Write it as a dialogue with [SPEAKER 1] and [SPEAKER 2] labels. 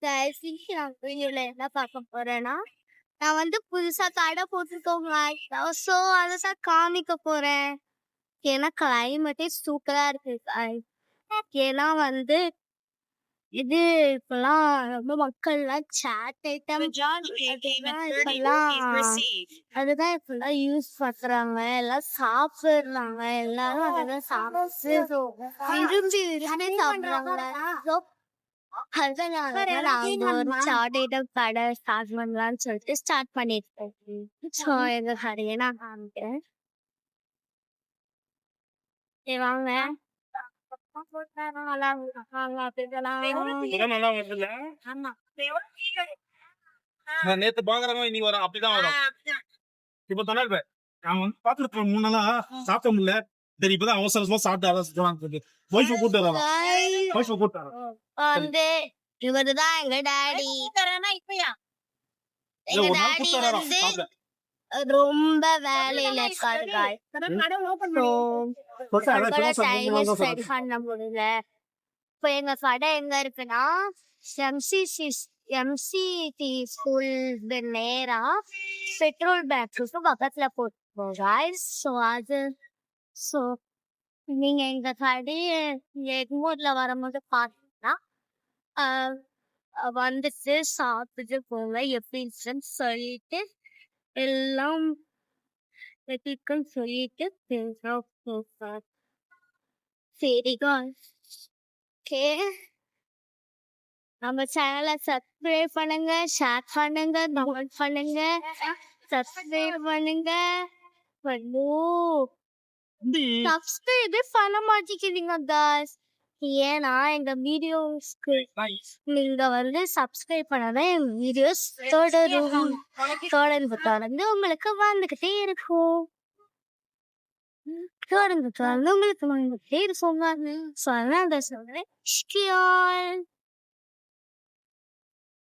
[SPEAKER 1] guys, இன்னைக்கு நான் வீடியோல என்ன பார்க்க போறேன்னா, நான் வந்து புதுசா கடை போட்டிருக்கோங்க. ஸோ அதைதான் காமிக்க போறேன். ஏன்னா கிளைமேட்டே சூப்பரா இருக்கு guys. ஏன்னா வந்து இது இப்பெல்லாம் ரொம்ப மக்கள்லாம் சாட் ஐட்டம் அதுதான் இப்பெல்லாம் யூஸ் பண்றாங்க. எல்லாம் சாப்பிடுறாங்க. எல்லாரும் அதான் சாப்பிட்டு விரும்பி விரும்பி சாப்பிடுறாங்க. அதனால நாங்க ஒரு சாட் ஐட்டம் கடை ஸ்டார்ட் பண்ணலாம்னு சொல்லிட்டு ஸ்டார்ட் பண்ணிருக்கோம். ஸோ எங்க கடையை நான் காமிக்கிறேன். சரி வாங்க.
[SPEAKER 2] நேத்து பாக்குறவங்க இன்னைக்கு வரும் அப்படிதான் வரும். இப்ப தானே நாங்க வந்து பாத்துட்டு 3 நாளா சாப்பிட முடியல. சரி இப்பதான் அவசரமா சாப்பிட்டு அதான் ஒய்ஃப கூட்டு
[SPEAKER 1] வந்து இவருதான் எங்க டாடி. எங்க டாடி வந்து ரொம்ப வேலையில இருக்காரு. பண்ண முடியல. இப்ப எங்க கடை எங்க இருக்குன்னா எம்சிடி ஸ்கூல் நேரா பெட்ரோல் பேங்க்கு பக்கத்துல போட்டு. ஸோ நீங்க எங்க கடையை எக்மோர்ல வரும்போது பாத்தீங்கன்னா வந்துட்டு சாப்பிட்டு போங்க. எப்படின்னு சொல்லிட்டு எல்லாம் எப்படின்னு சொல்லிட்டு சரிங்க. ஓகே, நம்ம சேனலை சப்ஸ்கிரைப் பண்ணுங்க, ஷேர் பண்ணுங்க, கமெண்ட் பண்ணுங்க, சப்ஸ்கிரைப் பண்ணுங்க. சப்ஸ்கிரைபே பண்ண மாட்டேங்கிறீங்க guys. ஏன்னா எங்க வீடியோஸ்க்கு நீங்க வந்து சப்ஸ்கிரைப் பண்ணாதான் எங்க வீடியோஸ் தொடர்ந்து உங்களுக்கு வந்துகிட்டே இருக்கும். உங்களுக்கு வந்துகிட்டே இருக்கும். சொல்றேன்.